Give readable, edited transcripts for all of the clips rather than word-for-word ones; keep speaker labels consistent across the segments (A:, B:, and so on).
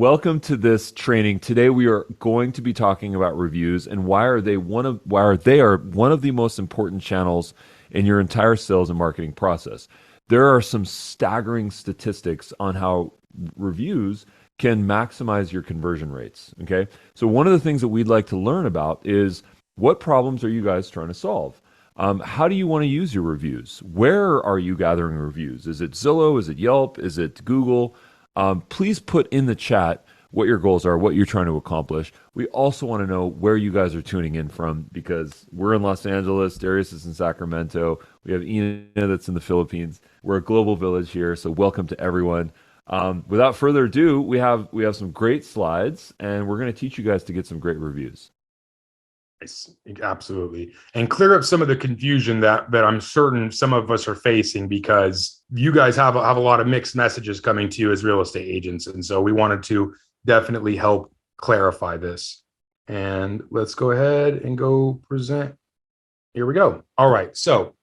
A: welcome to this training. Today we are going to be talking about reviews and why they are one of the most important channels in your entire sales and marketing process. There are some staggering statistics on how reviews can maximize your conversion rates. Okay. So one of the things that we'd like to learn about is what problems are you guys trying to solve? How do you want to use your reviews? Where are you gathering reviews? Is it Zillow? Is it Yelp? Is it Google? Please put in the chat what your goals are, what you're trying to accomplish. We also want to know where you guys are tuning in from because we're in Los Angeles, Darius is in Sacramento, we have Ina that's in the Philippines. We're a global village here, so welcome to everyone. Without further ado, we have some great slides, and we're going to teach you guys to get some great reviews.
B: Yes, absolutely. And clear up some of the confusion that I'm certain some of us are facing because you guys have a lot of mixed messages coming to you as real estate agents. And so we wanted to definitely help clarify this. And let's go ahead and go present. Here we go. All right. So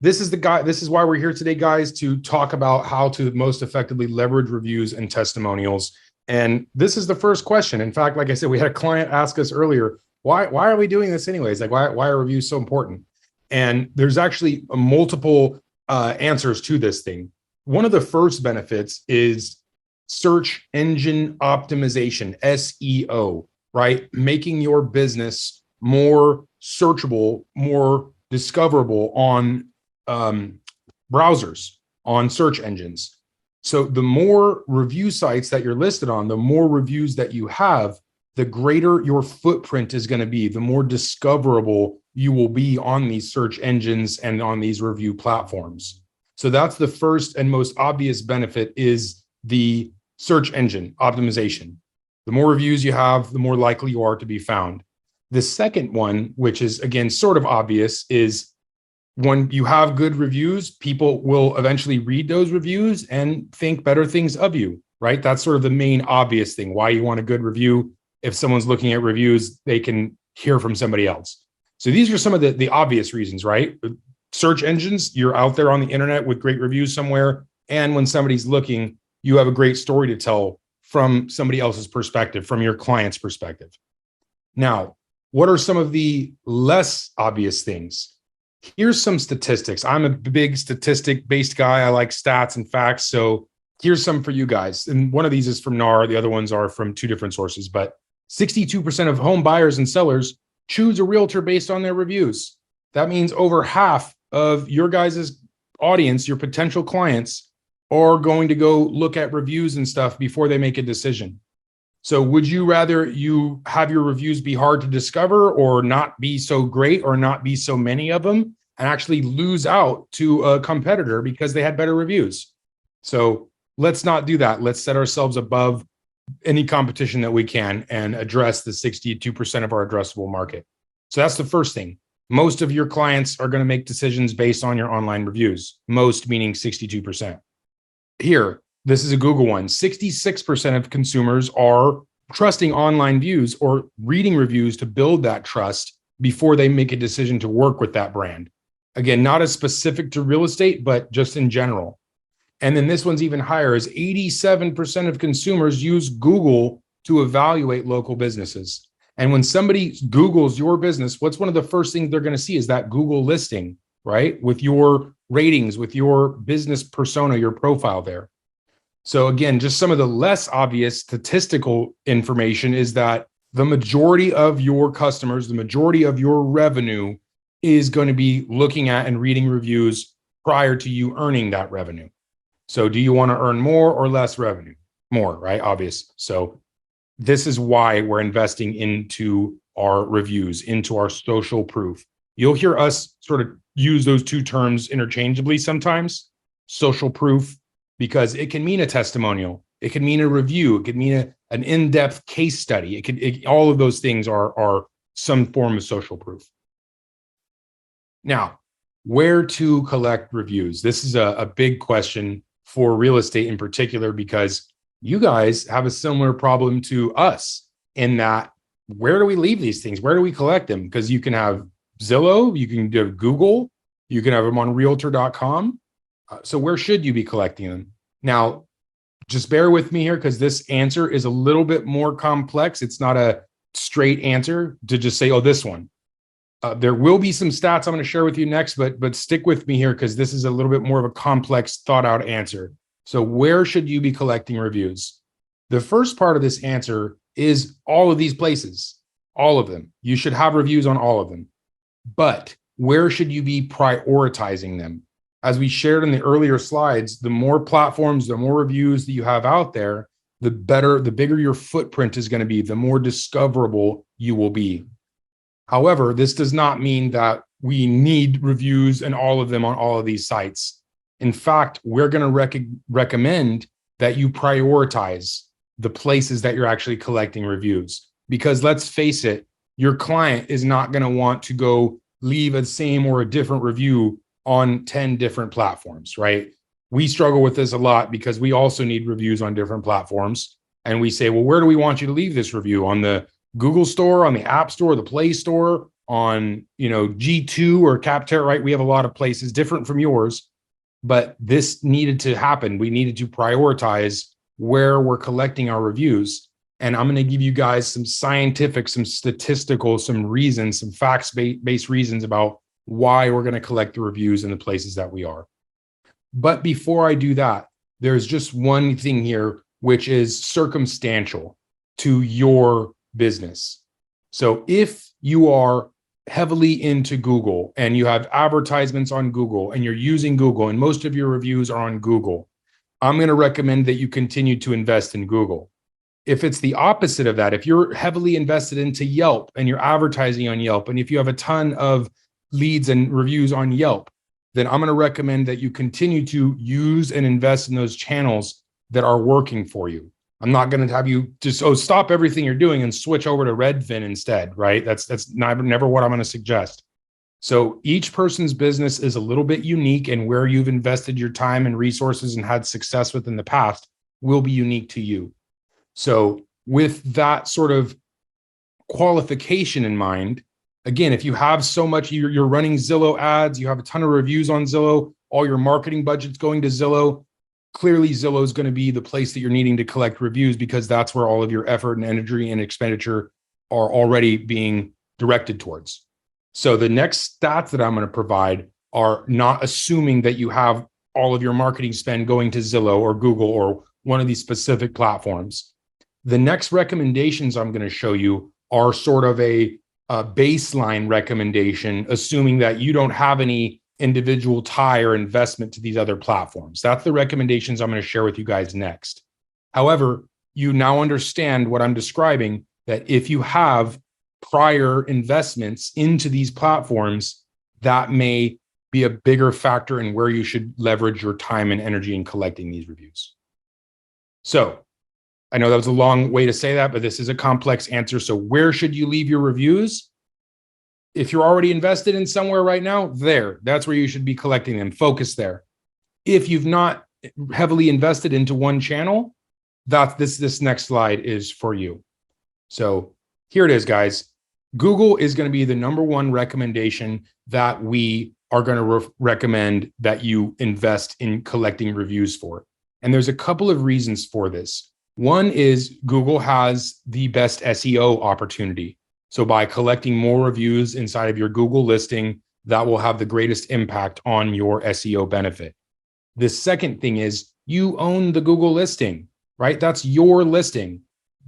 B: this is why we're here today, guys, to talk about how to most effectively leverage reviews and testimonials. And this is the first question. In fact, like I said, we had a client ask us earlier, why are we doing this anyways? Like, why are reviews so important? And there's actually multiple answers to this thing. One of the first benefits is search engine optimization, SEO, right? Making your business more searchable, more discoverable on browsers, on search engines. So the more review sites that you're listed on, the more reviews that you have, the greater your footprint is going to be, the more discoverable you will be on these search engines and on these review platforms. So that's the first and most obvious benefit is the search engine optimization. The more reviews you have, the more likely you are to be found. The second one, which is again sort of obvious, is when you have good reviews, people will eventually read those reviews and think better things of you, right? That's sort of the main obvious thing, why you want a good review. If someone's looking at reviews, they can hear from somebody else. So these are some of the obvious reasons, right? Search engines, you're out there on the internet with great reviews somewhere. And when somebody's looking, you have a great story to tell from somebody else's perspective, from your client's perspective. Now, what are some of the less obvious things? Here's some statistics. I'm a big statistic-based guy. I like stats and facts. So here's some for you guys. And one of these is from NAR. The other ones are from two different sources, but 62% of home buyers and sellers choose a realtor based on their reviews. That means over half of your guys' audience, your potential clients, are going to go look at reviews and stuff before they make a decision. So would you rather you have your reviews be hard to discover or not be so great or not be so many of them and actually lose out to a competitor because they had better reviews? So let's not do that. Let's set ourselves above any competition that we can and address the 62% of our addressable market. So that's the first thing. Most of your clients are going to make decisions based on your online reviews. Most meaning 62%. Here, this is a Google one. 66% of consumers are trusting online views or reading reviews to build that trust before they make a decision to work with that brand. Again, not as specific to real estate, but just in general. And then this one's even higher, is 87% of consumers use Google to evaluate local businesses. And when somebody Googles your business, what's one of the first things they're going to see is that Google listing, right? With your ratings, with your business persona, your profile there. So again, just some of the less obvious statistical information is that the majority of your customers, the majority of your revenue is going to be looking at and reading reviews prior to you earning that revenue. So do you want to earn more or less revenue? More, right? Obvious. So this is why we're investing into our reviews, into our social proof. You'll hear us sort of use those two terms interchangeably sometimes. Social proof, because it can mean a testimonial. It can mean a review. It could mean an in-depth case study. All of those things are some form of social proof. Now, where to collect reviews? This is a big question for real estate in particular, because you guys have a similar problem to us in that, where do we leave these things? Where do we collect them? Because you can have Zillow, you can do Google, you can have them on realtor.com. So where should you be collecting them? Now, just bear with me here because this answer is a little bit more complex. It's not a straight answer to just say, oh, this one. There will be some stats I'm going to share with you next, but stick with me here because this is a little bit more of a complex, thought out answer. So where should you be collecting reviews? The first part of this answer is all of these places, all of them. You should have reviews on all of them. But where should you be prioritizing them? As we shared in the earlier slides, the more platforms, the more reviews that you have out there, the better, the bigger your footprint is going to be, the more discoverable you will be. However, this does not mean that we need reviews and all of them on all of these sites. In fact, we're going to recommend that you prioritize the places that you're actually collecting reviews. Because let's face it, your client is not going to want to go leave a same or a different review on 10 different platforms, right? We struggle with this a lot because we also need reviews on different platforms. And we say, well, where do we want you to leave this review? On the Google Store, on the App Store, the Play Store, on G2 or Capterra, right? We have a lot of places different from yours, but this needed to happen. We needed to prioritize where we're collecting our reviews. And I'm going to give you guys some scientific, some statistical, some reasons, some facts-based reasons about why we're going to collect the reviews in the places that we are. But before I do that, there's just one thing here, which is circumstantial to your business. So if you are heavily into Google and you have advertisements on Google and you're using Google and most of your reviews are on Google, I'm going to recommend that you continue to invest in Google. If it's the opposite of that, if you're heavily invested into Yelp and you're advertising on Yelp, and if you have a ton of leads and reviews on Yelp, then I'm going to recommend that you continue to use and invest in those channels that are working for you. I'm not going to have you just, stop everything you're doing and switch over to Redfin instead, right? That's never what I'm going to suggest. So each person's business is a little bit unique, and where you've invested your time and resources and had success with in the past will be unique to you. So with that sort of qualification in mind, again, if you have so much, you're running Zillow ads, you have a ton of reviews on Zillow, all your marketing budget's going to Zillow, clearly Zillow is going to be the place that you're needing to collect reviews because that's where all of your effort and energy and expenditure are already being directed towards. So the next stats that I'm going to provide are not assuming that you have all of your marketing spend going to Zillow or Google or one of these specific platforms. The next recommendations I'm going to show you are sort of a baseline recommendation, assuming that you don't have any individual tie or investment to these other platforms. That's the recommendations I'm going to share with you guys next. However, you now understand what I'm describing, that if you have prior investments into these platforms, that may be a bigger factor in where you should leverage your time and energy in collecting these reviews. So I know that was a long way to say that, but this is a complex answer. So where should you leave your reviews? If you're already invested in somewhere right now, that's where you should be collecting them. Focus there. If you've not heavily invested into one channel, this next slide is for you. So here it is, guys. Google is going to be the number one recommendation that we are going to recommend that you invest in collecting reviews for. And there's a couple of reasons for this. One is Google has the best SEO opportunity. So by collecting more reviews inside of your Google listing, that will have the greatest impact on your SEO benefit. The second thing is you own the Google listing, right? That's your listing.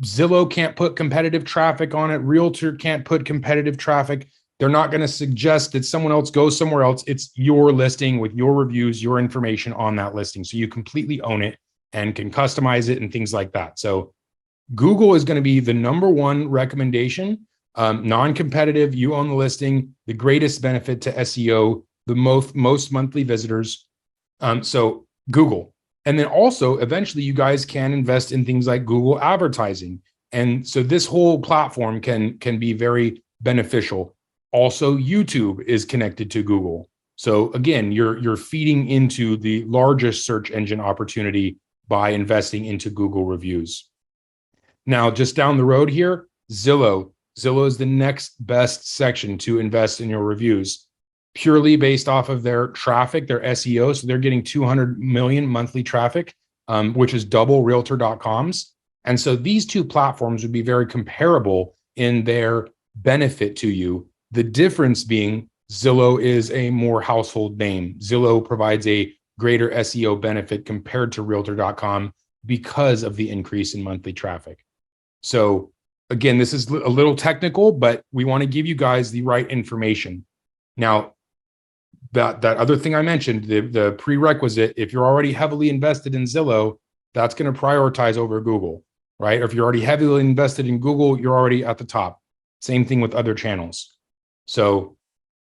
B: Zillow can't put competitive traffic on it. Realtor can't put competitive traffic. They're not going to suggest that someone else goes somewhere else. It's your listing with your reviews, your information on that listing. So you completely own it and can customize it and things like that. So Google is going to be the number one recommendation. Non-competitive, you own the listing, the greatest benefit to SEO, the most monthly visitors. So Google. And then also, eventually, you guys can invest in things like Google advertising. And so this whole platform can be very beneficial. Also, YouTube is connected to Google. So again, you're feeding into the largest search engine opportunity by investing into Google reviews. Now, just down the road here, Zillow. Zillow is the next best section to invest in your reviews, purely based off of their traffic, their SEO. So they're getting 200 million monthly traffic. which is doublerealtor.com's. And so these two platforms would be very comparable in their benefit to you. The difference being Zillow is a more household name. Zillow provides a greater SEO benefit compared to realtor.com because of the increase in monthly traffic. So again, this is a little technical, but we want to give you guys the right information. Now, that other thing I mentioned, the prerequisite, if you're already heavily invested in Zillow, that's going to prioritize over Google, right? Or if you're already heavily invested in Google, you're already at the top. Same thing with other channels. So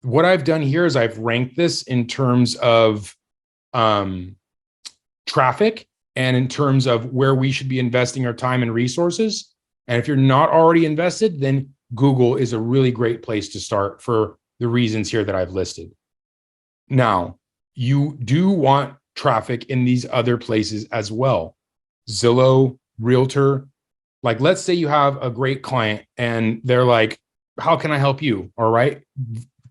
B: what I've done here is I've ranked this in terms of traffic and in terms of where we should be investing our time and resources. And if you're not already invested, then Google is a really great place to start for the reasons here that I've listed. Now, you do want traffic in these other places as well. Zillow, Realtor, like let's say you have a great client and they're like, how can I help you? All right.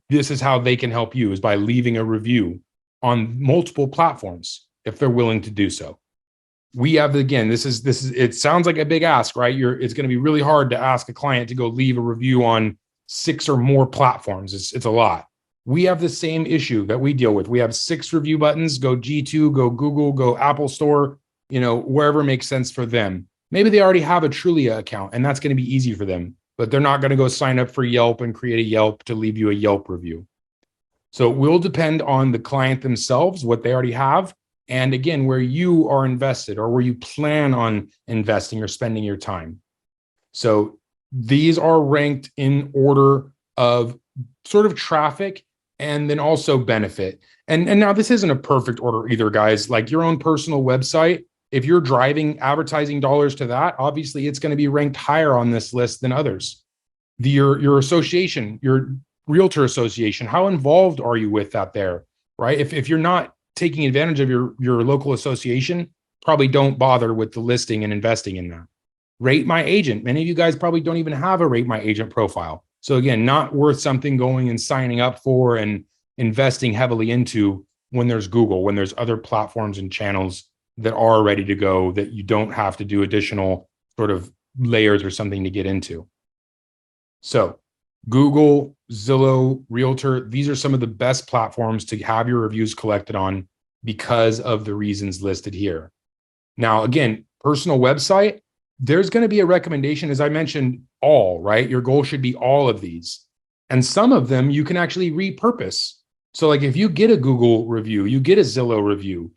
B: This is how they can help you, is by leaving a review on multiple platforms if they're willing to do so. We have, again, this is it sounds like a big ask, right? It's going to be really hard to ask a client to go leave a review on 6 or more platforms. It's a lot. We have the same issue that we deal with. We have 6 review buttons: go G2, go Google, go Apple Store, wherever makes sense for them. Maybe they already have a Trulia account and that's going to be easy for them, but they're not going to go sign up for Yelp and create a Yelp to leave you a Yelp review. So it will depend on the client themselves, what they already have, and again, where you are invested or where you plan on investing or spending your time. So these are ranked in order of sort of traffic and then also benefit. And now this isn't a perfect order either, guys. Like your own personal website, if you're driving advertising dollars to that, obviously it's going to be ranked higher on this list than others. Your association, your realtor association, how involved are you with that there, right? If you're not taking advantage of your local association, probably don't bother with the listing and investing in that. Rate My Agent. Many of you guys probably don't even have a Rate My Agent profile. So again, not worth something going and signing up for and investing heavily into when there's Google, when there's other platforms and channels that are ready to go, that you don't have to do additional sort of layers or something to get into. So Google, Zillow, Realtor, these are some of the best platforms to have your reviews collected on because of the reasons listed here. Now, again, personal website, there's going to be a recommendation, as I mentioned, all, right? Your goal should be all of these. And some of them you can actually repurpose. So like if you get a Google review, you get a Zillow review,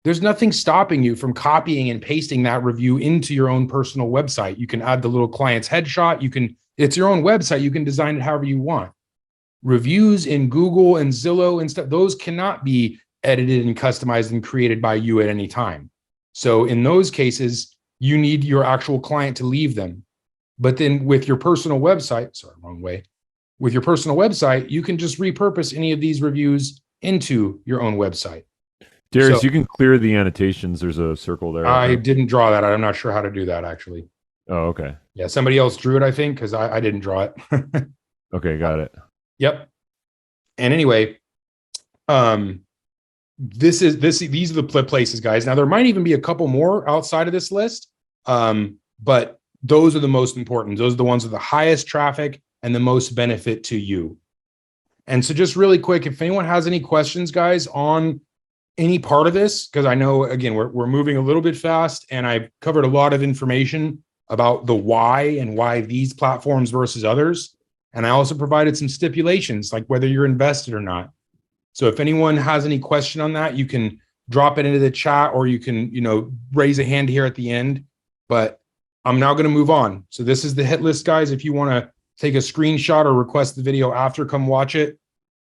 B: there's nothing stopping you from copying and pasting that review into your own personal website. You can add the little client's headshot. It's your own website. You can design it however you want. Reviews in Google and Zillow and stuff, those cannot be edited and customized and created by you at any time. So in those cases, you need your actual client to leave them. But then with your personal website, sorry, wrong way. With your personal website, you can just repurpose any of these reviews into your own website.
A: Darius, so, you can clear the annotations. There's a circle there.
B: I didn't draw that. I'm not sure how to do that, actually.
A: Oh, okay.
B: Yeah, somebody else drew it, I think, because I didn't draw it.
A: Okay, got it.
B: Yep. And anyway, these are the places, guys. Now, there might even be a couple more outside of this list, but those are the most important. Those are the ones with the highest traffic and the most benefit to you. And so just really quick, if anyone has any questions, guys, on any part of this, because I know, again, we're moving a little bit fast and I've covered a lot of information about the why and why these platforms versus others. And I also provided some stipulations, like whether you're invested or not. So if anyone has any question on that, you can drop it into the chat or you can, raise a hand here at the end. But I'm now going to move on. So this is the hit list, guys. If you want to take a screenshot or request the video after, come watch it.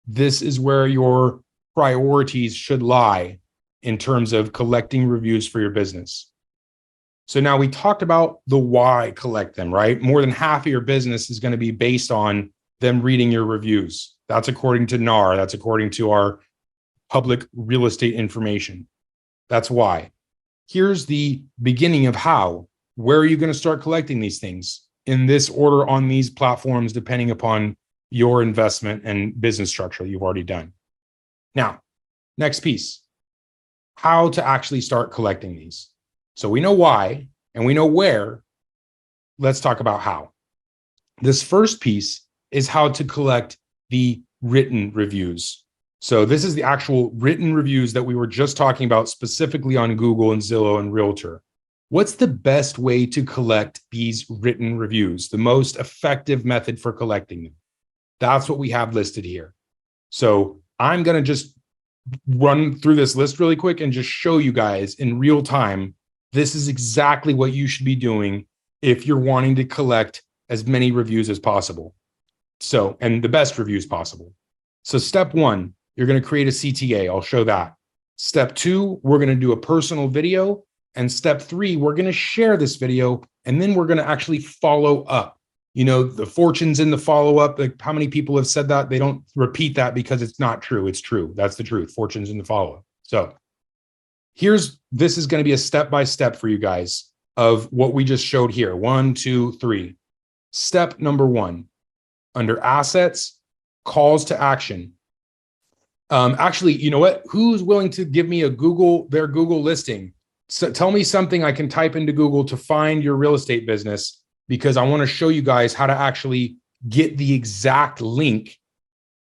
B: This is where your priorities should lie in terms of collecting reviews for your business. So now we talked about the why collect them, right? More than half of your business is going to be based on them reading your reviews. That's according to NAR. That's according to our public real estate information. That's why. Here's the beginning of how. Where are you going to start collecting these things? In this order on these platforms, depending upon your investment and business structure that you've already done. Now, next piece, how to actually start collecting these. So we know why and we know where. Let's talk about how. This first piece is how to collect the written reviews. So this is the actual written reviews that we were just talking about specifically on Google and Zillow and Realtor. What's the best way to collect these written reviews? The most effective method for collecting them? That's what we have listed here. So I'm going to just run through this list really quick and just show you guys in real time. This is exactly what you should be doing if you're wanting to collect as many reviews as possible. So, and the best reviews possible. So step one, you're going to create a CTA. I'll show that. Step two, we're going to do a personal video. And step three, we're going to share this video. And then we're going to actually follow up. You know, the fortunes in the follow-up, like how many people have said that? They don't repeat that because it's not true. It's true. That's the truth. Fortunes in the follow-up. So this is going to be a step-by-step for you guys of what we just showed here. 1, 2, 3. Step number one, under assets, calls to action. Actually, you know what? Who's willing to give me their Google listing? So tell me something I can type into Google to find your real estate business, because I want to show you guys how to actually get the exact link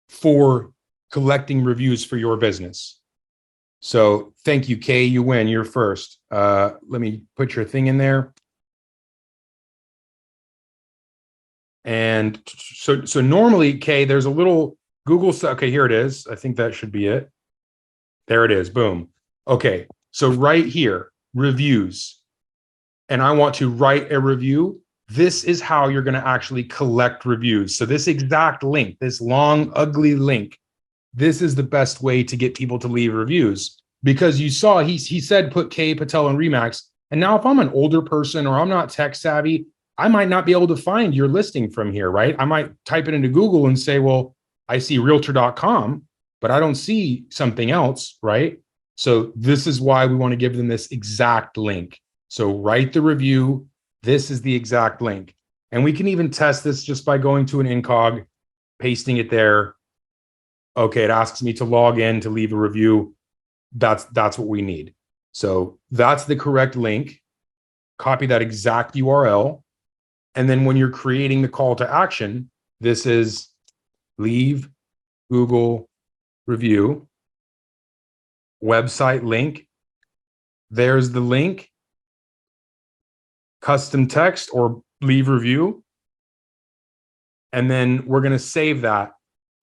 B: for collecting reviews for your business. So thank you, Kay. You win. You're first. Let me put your thing in there. And so normally, Kay, there's a little Google. Okay, here it is. I think that should be it. There it is. Boom. Okay. So right here, reviews. And I want to write a review. This is how you're going to actually collect reviews. So this exact link, this long, ugly link, this is the best way to get people to leave reviews, because you saw he said put K, Patel, and Remax. And now if I'm an older person or I'm not tech savvy, I might not be able to find your listing from here, right? I might type it into Google and say, well, I see realtor.com, but I don't see something else, right? So this is why we want to give them this exact link. So write the review. This is the exact link. And we can even test this just by going to an incog, pasting it there. Okay, it asks me to log in to leave a review. That's what we need. So that's the correct link. Copy that exact URL. And then when you're creating the call to action, this is leave Google review, website link. There's the link. Custom text or leave review. And then we're going to save that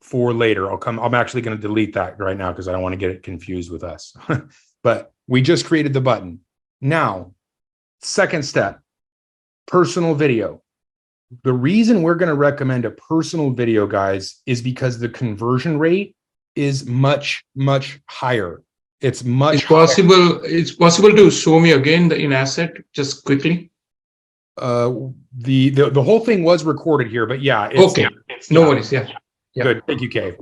B: for later. I'm actually going to delete that right now because I don't want to get it confused with us. But we just created the button. Now, second step, personal video. The reason we're going to recommend a personal video, guys, is because the conversion rate is much, much higher. It's
C: possible to show me again in asset just quickly.
B: The whole thing was recorded here, but yeah.
C: No worries. Yeah.
B: Good. Thank you, Kay.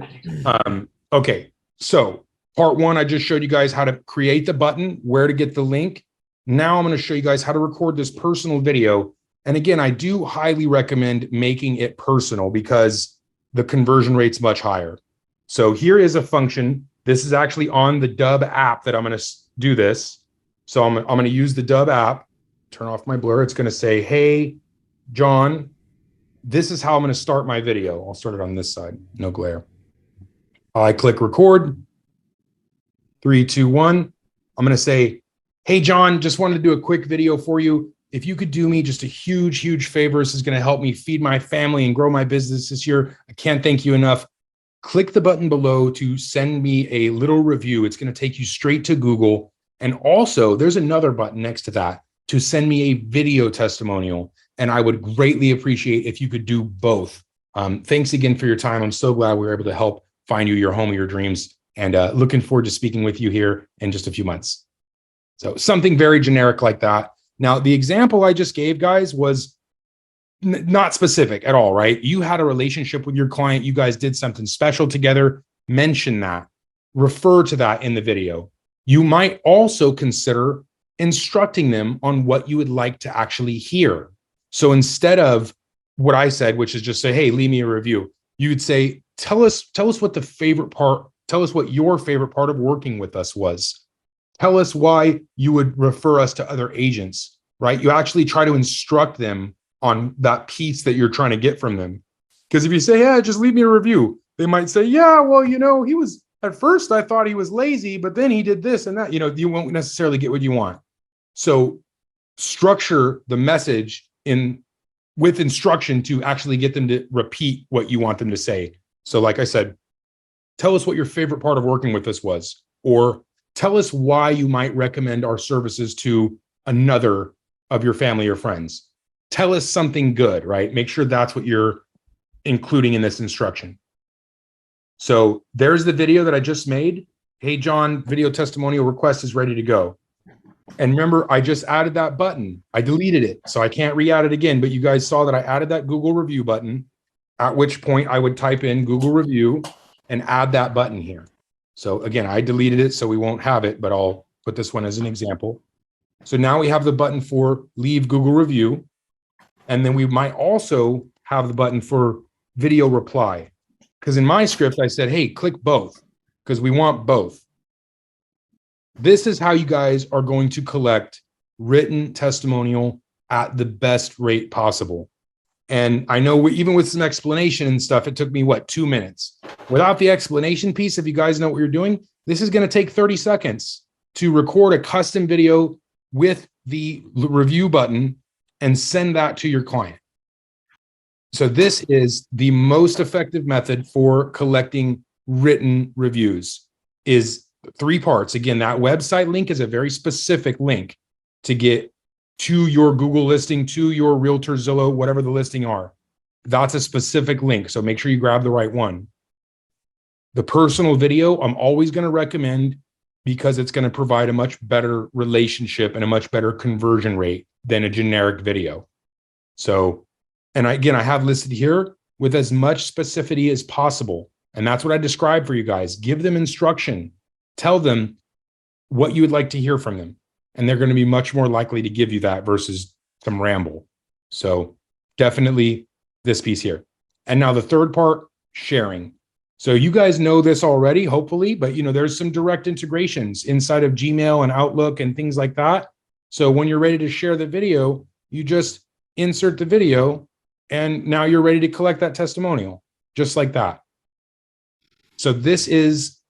B: Okay. So part one, I just showed you guys how to create the button, where to get the link. Now I'm going to show you guys how to record this personal video. And again, I do highly recommend making it personal because the conversion rate's much higher. So here is a function. This is actually on the Dubb app that I'm going to do this. So I'm going to use the Dubb app. Turn off my blur. It's going to say, hey, John, this is how I'm going to start my video. I'll start it on this side. No glare. I click record. 3, 2, 1. I'm going to say, hey, John, just wanted to do a quick video for you. If you could do me just a huge, huge favor, this is going to help me feed my family and grow my business this year. I can't thank you enough. Click the button below to send me a little review. It's going to take you straight to Google. And also, there's another button next to that to send me a video testimonial. And I would greatly appreciate if you could do both. Thanks again for your time. I'm so glad we were able to help find you your home of your dreams, and looking forward to speaking with you here in just a few months. So something very generic like that. Now, the example I just gave, guys, was not specific at all, right? You had a relationship with your client. You guys did something special together. Mention that. Refer to that in the video. You might also consider instructing them on what you would like to actually hear. So instead of what I said, which is just say, hey, leave me a review, you would say, tell us what your favorite part of working with us was. tell us why you would refer us to other agents, right? You actually try to instruct them on that piece that you're trying to get from them. Because if you say, yeah, just leave me a review, they might say, yeah, well, he was, at first I thought he was lazy, but then he did this and that. You won't necessarily get what you want. So structure the message with instruction to actually get them to repeat what you want them to say. So like I said, tell us what your favorite part of working with us was, or tell us why you might recommend our services to another of your family or friends. Tell us something good, right? Make sure that's what you're including in this instruction. So there's the video that I just made. Hey, John, video testimonial request is ready to go. And remember, I just added that button. I deleted it, so I can't re-add it again, but you guys saw that I added that Google review button, at which point I would type in Google review and add that button here. So again, I deleted it, so we won't have it, but I'll put this one as an example. So now we have the button for leave Google review. And then we might also have the button for video reply. Because in my script, I said, hey, click both, because we want both. This is how you guys are going to collect written testimonial at the best rate possible. And I know even with some explanation and stuff, it took me, 2 minutes. Without the explanation piece, if you guys know what you're doing, this is going to take 30 seconds to record a custom video with the review button and send that to your client. So this is the most effective method for collecting written reviews, is 3 parts. Again, that website link is a very specific link to get to your Google listing, to your Realtor, Zillow, whatever the listing are. That's a specific link. So make sure you grab the right one. The personal video, I'm always going to recommend, because it's going to provide a much better relationship and a much better conversion rate than a generic video. So, and again, I have listed here with as much specificity as possible. And that's what I described for you guys. Give them instruction. Tell them what you would like to hear from them. And they're going to be much more likely to give you that versus some ramble. So definitely this piece here. And now the third part, sharing. So you guys know this already, hopefully, but there's some direct integrations inside of Gmail and Outlook and things like that. So when you're ready to share the video, you just insert the video and now you're ready to collect that testimonial, just like that. So this is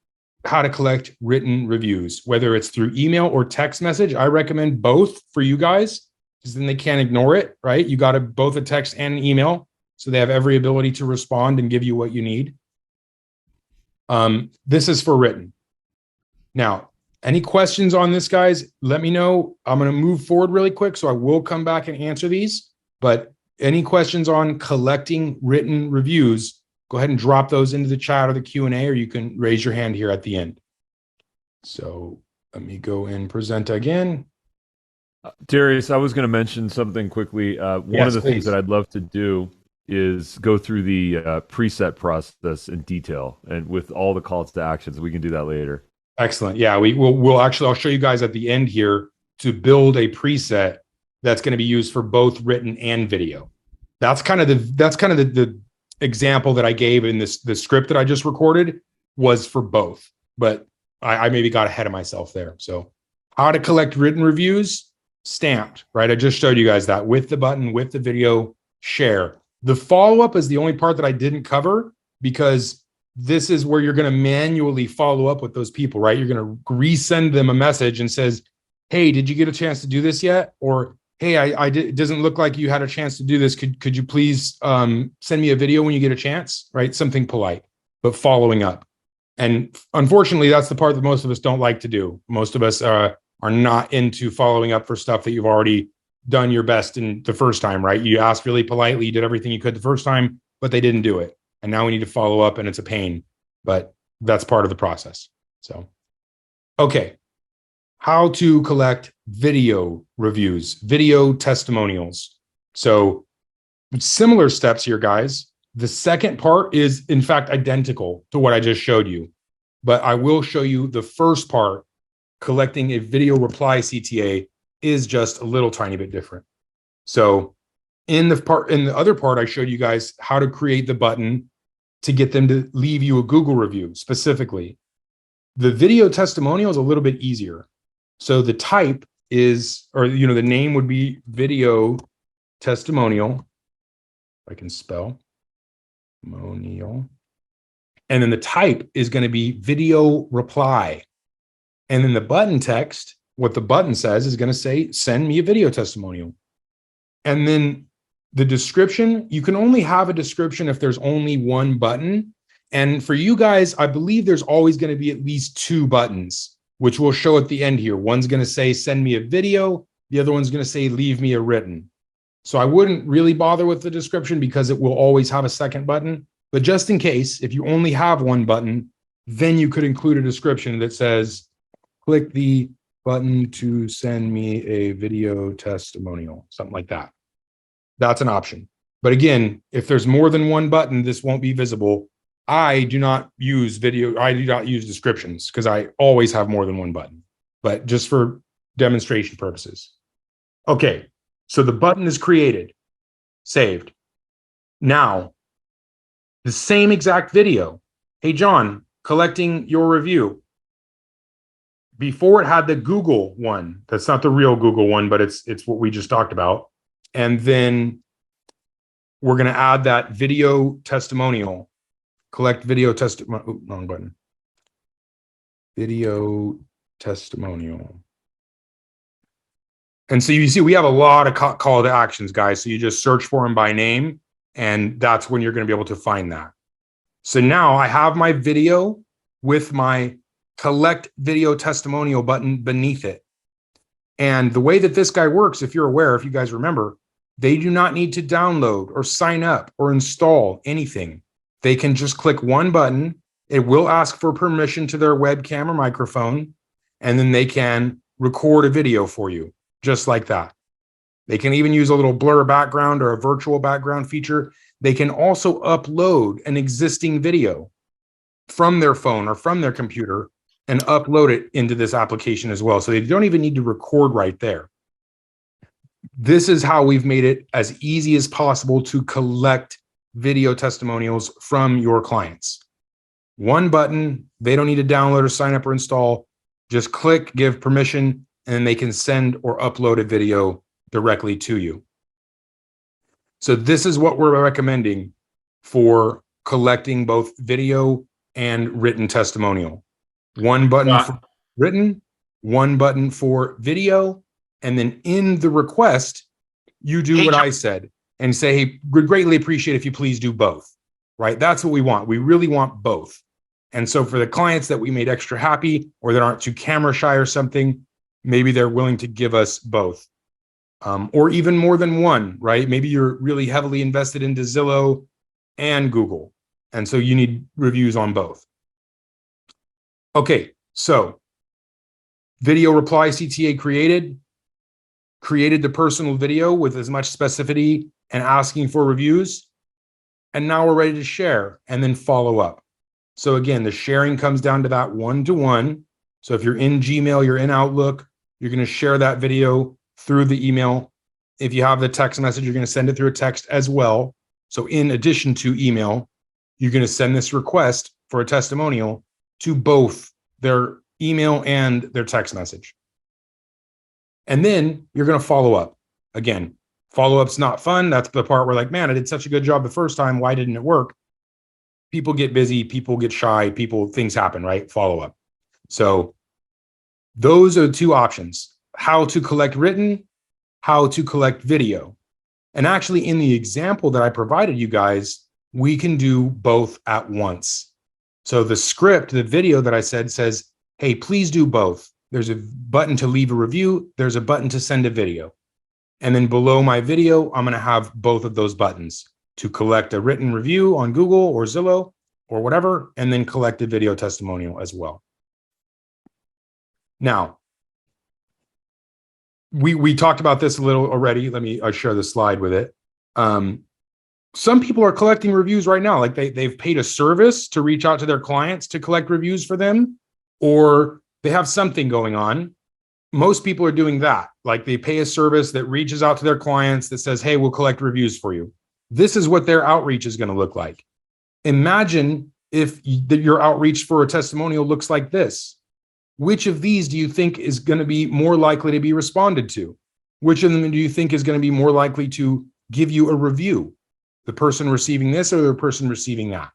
B: how to collect written reviews, whether it's through email or text message. I recommend both for you guys, because then they can't ignore it, right? You got both a text and an email, so they have every ability to respond and give you what you need. This is for written. Now, any questions on this, guys? Let me know. I'm going to move forward really quick, so I will come back and answer these. But any questions on collecting written reviews, go ahead and drop those into the chat or the Q&A, or you can raise your hand here at the end. So let me go and present again.
A: Darius, I was going to mention something quickly. One of the things that I'd love to do is go through the preset process in detail and with all the calls to actions. We can do that later. Excellent.
B: Yeah, we'll actually, I'll show you guys at the end here to build a preset that's going to be used for both written and video. That's kind of the example that I gave in the script that I just recorded was for both, but I maybe got ahead of myself there. So how to collect written reviews, stamped, right? I just showed you guys that with the button, with the video, share. The follow-up is the only part that I didn't cover, because this is where you're going to manually follow up with those people, right? You're going to resend them a message and says, hey, did you get a chance to do this yet? Or, hey, it doesn't look like you had a chance to do this. Could you please send me a video when you get a chance, right? Something polite, but following up. And unfortunately, that's the part that most of us don't like to do. Most of us are not into following up for stuff that you've already done your best in the first time, right? You asked really politely, you did everything you could the first time, but they didn't do it. And now we need to follow up, and it's a pain, but that's part of the process. So, okay. How to collect video reviews, video testimonials. So similar steps here, guys. The second part is in fact identical to what I just showed you, but I will show you the first part. Collecting a video reply CTA is just a little tiny bit different. So in the other part, I showed you guys how to create the button to get them to leave you a Google review specifically. The video testimonial is a little bit easier. So the type is, or the name would be video testimonial. I can spell testimonial. And then the type is going to be video reply. And then the button text, what the button says is going to say, send me a video testimonial. And then the description, you can only have a description if there's only one button. And for you guys, I believe there's always going to be at least two buttons, which we'll show at the end here. One's going to say, send me a video. The other one's going to say, leave me a written. So I wouldn't really bother with the description because it will always have a second button. But just in case, if you only have one button, then you could include a description that says, click the button to send me a video testimonial, something like that. That's an option. But again, if there's more than one button, this won't be visible. I do not use descriptions because I always have more than one button, but just for demonstration purposes. Okay, so the button is created, saved. Now, the same exact video. Hey, John, collecting your review. Before it had the Google one. That's not the real Google one, but it's what we just talked about. And then we're going to add that video testimonial. Collect video testimonial. Wrong button. Video testimonial. And so you see, we have a lot of call to actions, guys. So you just search for them by name, and that's when you're going to be able to find that. So now I have my video with my collect video testimonial button beneath it. And the way that this guy works, if you're aware, if you guys remember, they do not need to download or sign up or install anything. They can just click one button. It will ask for permission to their webcam or microphone, and then they can record a video for you, just like that. They can even use a little blur background or a virtual background feature. They can also upload an existing video from their phone or from their computer and upload it into this application as well. So they don't even need to record right there. This is how we've made it as easy as possible to collect video testimonials from your clients. One button, they don't need to download or sign up or install. Just click, give permission, and then they can send or upload a video directly to you. So this is what we're recommending for collecting both video and written testimonial. One button for written, one button for video, and then in the request, you do what I said and say, hey, we'd greatly appreciate if you please do both, right? That's what we want. We really want both. And so for the clients that we made extra happy or that aren't too camera shy or something, maybe they're willing to give us both. Or even more than one, right? Maybe you're really heavily invested into Zillow and Google. And so you need reviews on both. Okay, so video reply CTA created the personal video with as much specificity and asking for reviews. And now we're ready to share and then follow up. So again, the sharing comes down to that one-to-one. So if you're in Gmail, you're in Outlook, you're going to share that video through the email. If you have the text message, you're going to send it through a text as well. So in addition to email, you're going to send this request for a testimonial to both their email and their text message. And then you're going to follow up. Again, follow-up's not fun. That's the part where like, man, I did such a good job the first time. Why didn't it work? People get busy, people get shy, things happen, right? Follow up. So those are the two options: how to collect written, how to collect video. And actually in the example that I provided you guys, we can do both at once. So the script, the video that I said says, hey, please do both. There's a button to leave a review. There's a button to send a video. And then below my video, I'm going to have both of those buttons to collect a written review on Google or Zillow or whatever, and then collect a video testimonial as well. Now, we talked about this a little already. Let me share the slide with it. Some people are collecting reviews right now. Like they've paid a service to reach out to their clients to collect reviews for them, or they have something going on. Most people are doing that. Like they pay a service that reaches out to their clients that says, hey, we'll collect reviews for you. This is what their outreach is going to look like. Imagine if your outreach for a testimonial looks like this. which of these do you think is going to be more likely to be responded to? Which of them do you think is going to be more likely to give you a review? The person receiving this or the person receiving that?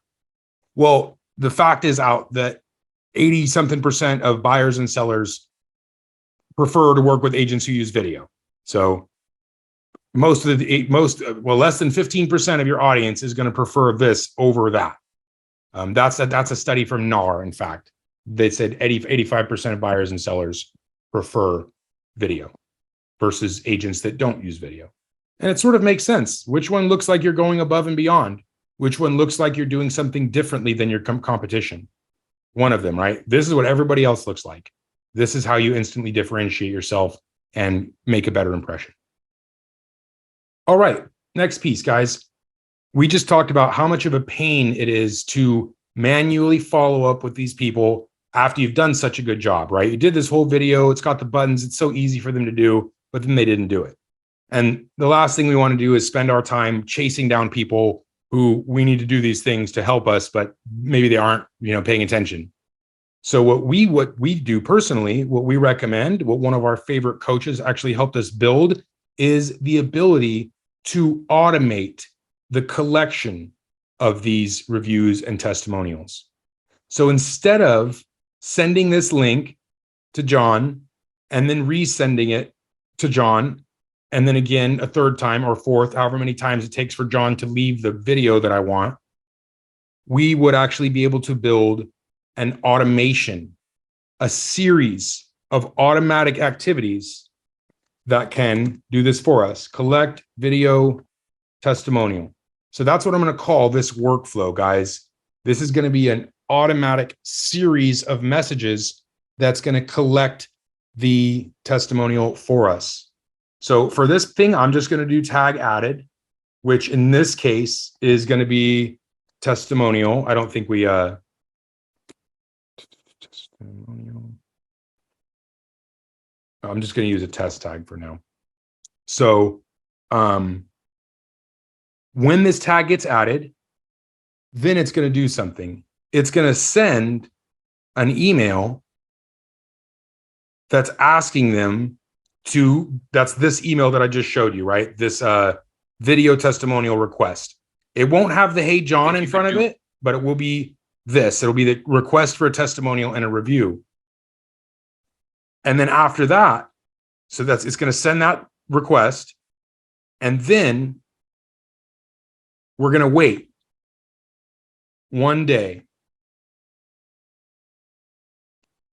B: Well, the fact is out that 80-something% of buyers and sellers prefer to work with agents who use video. So less than 15% of your audience is going to prefer this over that. That's a study from NAR. In fact, they said 85% of buyers and sellers prefer video versus agents that don't use video. And it sort of makes sense. Which one looks like you're going above and beyond? Which one looks like you're doing something differently than your competition? One of them, right? This is what everybody else looks like. This is how you instantly differentiate yourself and make a better impression. All right, next piece, guys. We just talked about how much of a pain it is to manually follow up with these people after you've done such a good job, right? You did this whole video, it's got the buttons, it's so easy for them to do, but then they didn't do it. And the last thing we want to do is spend our time chasing down people who we need to do these things to help us, but maybe they aren't, paying attention. So what we do personally, what we recommend, what one of our favorite coaches actually helped us build is the ability to automate the collection of these reviews and testimonials. So instead of sending this link to John and then resending it to John, and then again a third time or fourth, however many times it takes for John to leave the video that I want, we would actually be able to build an automation, a series of automatic activities that can do this for us. Collect video testimonial. So that's what I'm going to call this workflow, guys. This is going to be an automatic series of messages that's going to collect the testimonial for us. So for this thing, I'm just going to do tag added, which in this case is going to be testimonial. I don't think we testimonial. I'm just going to use a test tag for now. So when this tag gets added, then it's going to do something. It's going to send an email that's asking them that's this email that I just showed you, right? This video testimonial request. It won't have the "Hey John" in front of it, but it will be this. It'll be the request for a testimonial and a review. And then after that, it's going to send that request. And then we're going to wait 1 day.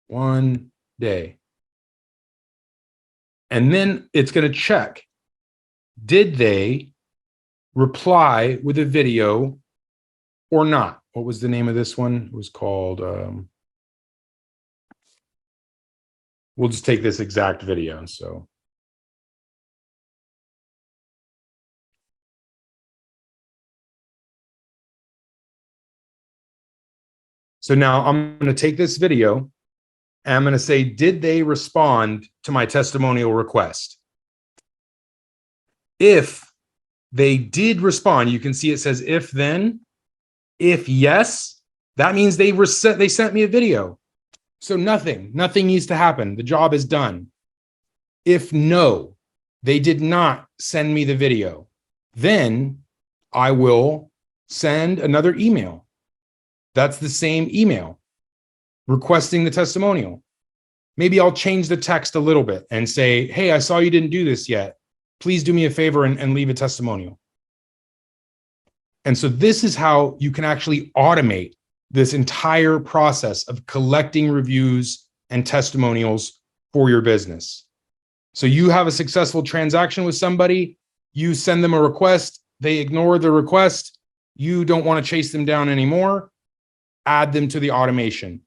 B: 1 day. And then it's going to check, did they reply with a video or not? What was the name of this one? It was called, we'll just take this exact video. So now I'm going to take this video and I'm going to say, did they respond to my testimonial request? If they did respond, you can see it says if then. If yes, that means they sent me a video. So nothing needs to happen. The job is done. If no, they did not send me the video, then I will send another email. That's the same email requesting the testimonial. Maybe I'll change the text a little bit and say, hey, I saw you didn't do this yet. Please do me a favor and leave a testimonial. And so this is how you can actually automate this entire process of collecting reviews and testimonials for your business. So you have a successful transaction with somebody, you send them a request, they ignore the request, you don't want to chase them down anymore, add them to the automation.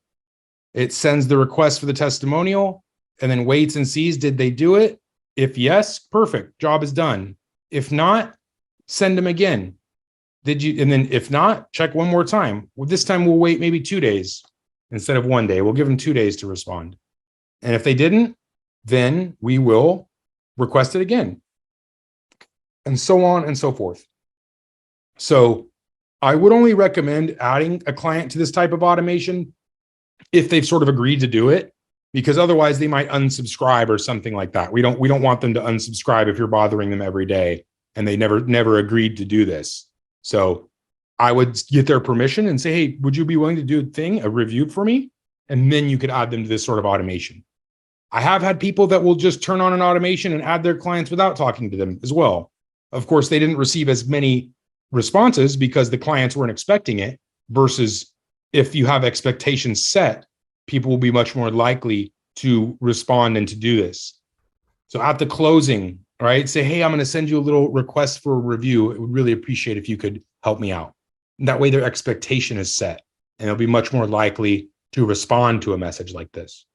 B: It sends the request for the testimonial and then waits and sees, did they do it? If yes, perfect, job is done. If not, send them again. Did you? And then if not, check one more time. Well, this time we'll wait maybe 2 days instead of 1 day. We'll give them 2 days to respond. And if they didn't, then we will request it again. And so on and so forth. So I would only recommend adding a client to this type of automation if they've sort of agreed to do it. because otherwise they might unsubscribe or something like that. We don't want them to unsubscribe if you're bothering them every day and they never agreed to do this. So I would get their permission and say, hey, would you be willing to do a review for me? And then you could add them to this sort of automation. I have had people that will just turn on an automation and add their clients without talking to them as well. Of course, they didn't receive as many responses because the clients weren't expecting it, versus if you have expectations set, people will be much more likely to respond and to do this. So at the closing, right, say, hey, I'm going to send you a little request for a review. I would really appreciate if you could help me out. And that way their expectation is set and they'll be much more likely to respond to a message like this.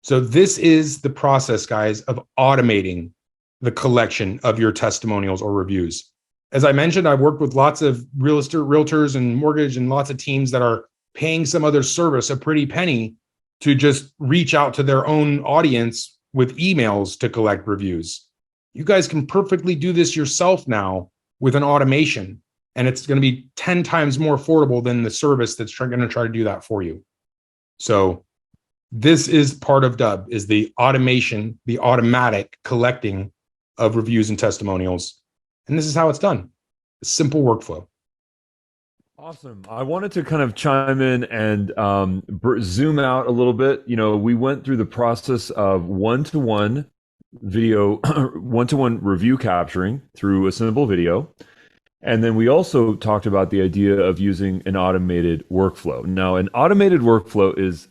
B: So this is the process, guys, of automating the collection of your testimonials or reviews. As I mentioned, I've worked with lots of realtors and mortgage and lots of teams that are paying some other service a pretty penny to just reach out to their own audience with emails to collect reviews. You guys can perfectly do this yourself now with an automation, and it's going to be 10 times more affordable than the service that's going to try to do that for you. So this is part of Dubb, is the automation, the automatic collecting of reviews and testimonials. And this is how it's done. A simple workflow.
A: Awesome. I wanted to kind of chime in and zoom out a little bit. You know, we went through the process of one-to-one video, one-to-one review capturing through a simple video. And then we also talked about the idea of using an automated workflow. Now, an automated workflow is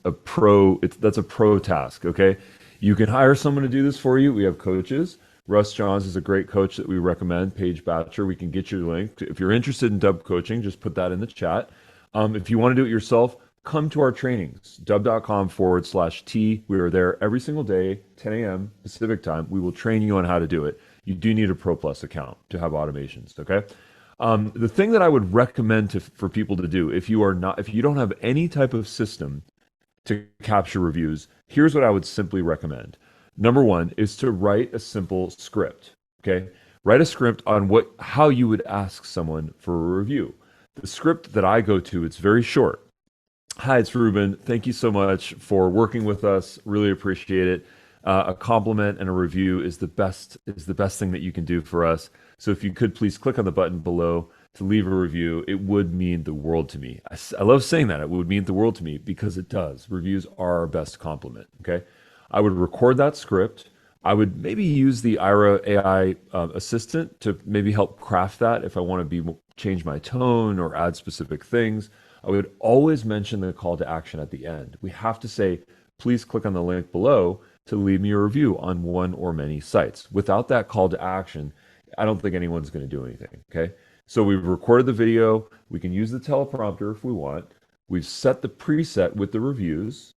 A: that's a pro task, okay? You can hire someone to do this for you. We have coaches. Russ Johns is a great coach that we recommend, Paige Batcher. We can get you the link. If you're interested in Dubb coaching, just put that in the chat. If you want to do it yourself, come to our trainings, dubb.com/T. We are there every single day, 10 a.m. Pacific time. We will train you on how to do it. You do need a Pro Plus account to have automations, okay? The thing that I would recommend for people to do, if you don't have any type of system to capture reviews, here's what I would simply recommend. Number one is to write a simple script, okay? Write a script on how you would ask someone for a review. The script that I go to, it's very short. Hi, it's Ruben. Thank you so much for working with us. Really appreciate it. A compliment and a review is the best thing that you can do for us. So if you could please click on the button below to leave a review, it would mean the world to me. I love saying that. It would mean the world to me because it does. Reviews are our best compliment, okay? I would record that script. I would maybe use the Ira AI assistant to maybe help craft that if I want to change my tone or add specific things. I would always mention the call to action at the end. We have to say, please click on the link below to leave me a review on one or many sites. Without that call to action, I don't think anyone's going to do anything, okay? So we've recorded the video. We can use the teleprompter if we want. We've set the preset with the reviews.